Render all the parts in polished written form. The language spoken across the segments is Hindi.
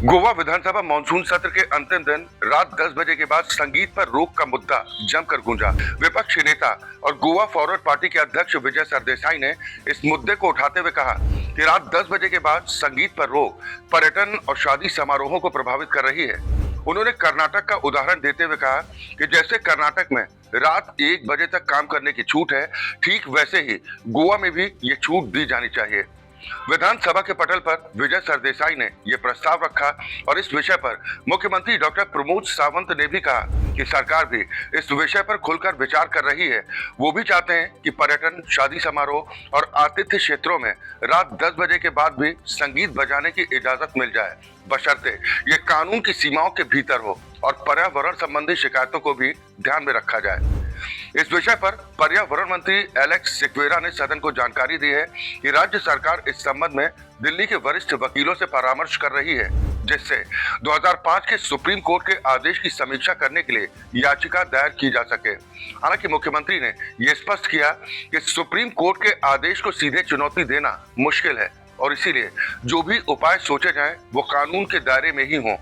गोवा विधानसभा मानसून सत्र के अंतिम दिन रात 10 बजे के बाद संगीत पर रोक का मुद्दा जमकर गूंजा। विपक्षी नेता और गोवा फॉरवर्ड पार्टी के अध्यक्ष विजय सरदेसाई ने इस मुद्दे को उठाते हुए कहा कि रात 10 बजे के बाद संगीत पर रोक पर्यटन और शादी समारोहों को प्रभावित कर रही है। उन्होंने कर्नाटक का उदाहरण देते हुए कहा कि जैसे कर्नाटक में रात 1 बजे तक काम करने की छूट है, ठीक वैसे ही गोवा में भी ये छूट दी जानी चाहिए। विधानसभा के पटल पर विजय सरदेसाई ने यह प्रस्ताव रखा और इस विषय पर मुख्यमंत्री डॉक्टर प्रमोद सावंत ने भी कहा कि सरकार भी इस विषय पर खुलकर विचार कर रही है। वो भी चाहते हैं कि पर्यटन, शादी समारोह और आतिथ्य क्षेत्रों में रात 10 बजे के बाद भी संगीत बजाने की इजाजत मिल जाए, बशर्ते ये कानून की सीमाओं के भीतर हो और पर्यावरण संबंधी शिकायतों को भी ध्यान में रखा जाए। इस विषय पर पर्यावरण मंत्री एलेक्स सिक्वेरा ने सदन को जानकारी दी है कि राज्य सरकार इस संबंध में दिल्ली के वरिष्ठ वकीलों से परामर्श कर रही है, जिससे 2005 के सुप्रीम कोर्ट के आदेश की समीक्षा करने के लिए याचिका दायर की जा सके। हालांकि मुख्यमंत्री ने यह स्पष्ट किया कि सुप्रीम कोर्ट के आदेश को सीधे चुनौती देना मुश्किल है और इसीलिए जो भी उपाय सोचे जाएं वो कानून के दायरे में ही हों।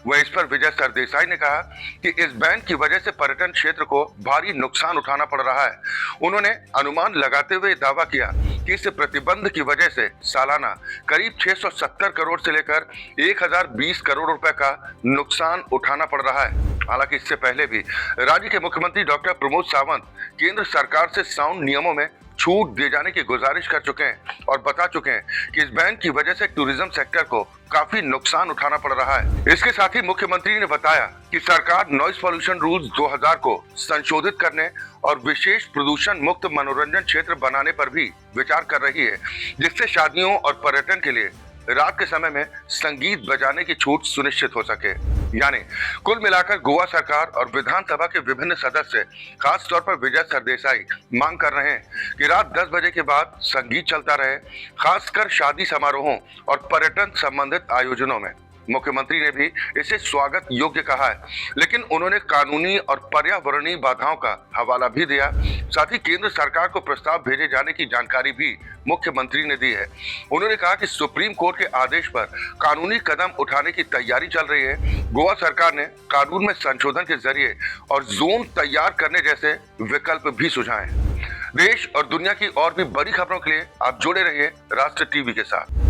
वह इस पर विजय सरदेसाई ने कहा कि इस बैन की वजह से पर्यटन क्षेत्र को भारी नुकसान उठाना पड़ रहा है। उन्होंने अनुमान लगाते हुए दावा किया कि इस प्रतिबंध की वजह से सालाना करीब 670 करोड़ से लेकर 1020 करोड़ रुपए का नुकसान उठाना पड़ रहा है। हालांकि इससे पहले भी राज्य के मुख्यमंत्री डॉक्टर प्रमोद सावंत केंद्र सरकार से साउंड नियमों में छूट दिए जाने की गुजारिश कर चुके हैं और बता चुके हैं कि इस बैन की वजह से टूरिज्म सेक्टर को काफी नुकसान उठाना पड़ रहा है। इसके साथ ही मुख्यमंत्री ने बताया कि सरकार नॉइज पॉल्यूशन रूल्स 2000 को संशोधित करने और विशेष प्रदूषण मुक्त मनोरंजन क्षेत्र बनाने पर भी विचार कर रही है, जिससे शादियों और पर्यटन के लिए रात के समय में संगीत बजाने की छूट सुनिश्चित हो सके। यानी कुल मिलाकर गोवा सरकार और विधानसभा के विभिन्न सदस्य, खास तौर पर विजय सरदेसाई, मांग कर रहे हैं कि रात 10 बजे के बाद संगीत चलता रहे, खासकर शादी समारोहों और पर्यटन संबंधित आयोजनों में। मुख्यमंत्री ने भी इसे स्वागत योग्य कहा है, लेकिन उन्होंने कानूनी और पर्यावरणीय बाधाओं का हवाला भी दिया। साथ ही केंद्र सरकार को प्रस्ताव भेजे जाने की जानकारी भी मुख्यमंत्री ने दी है। उन्होंने कहा कि सुप्रीम कोर्ट के आदेश पर कानूनी कदम उठाने की तैयारी चल रही है। गोवा सरकार ने कानून में संशोधन के जरिए और जोन तैयार करने जैसे विकल्प भी सुझाए। देश और दुनिया की और भी बड़ी खबरों के लिए आप जुड़े रहिए राष्ट्र टीवी के साथ।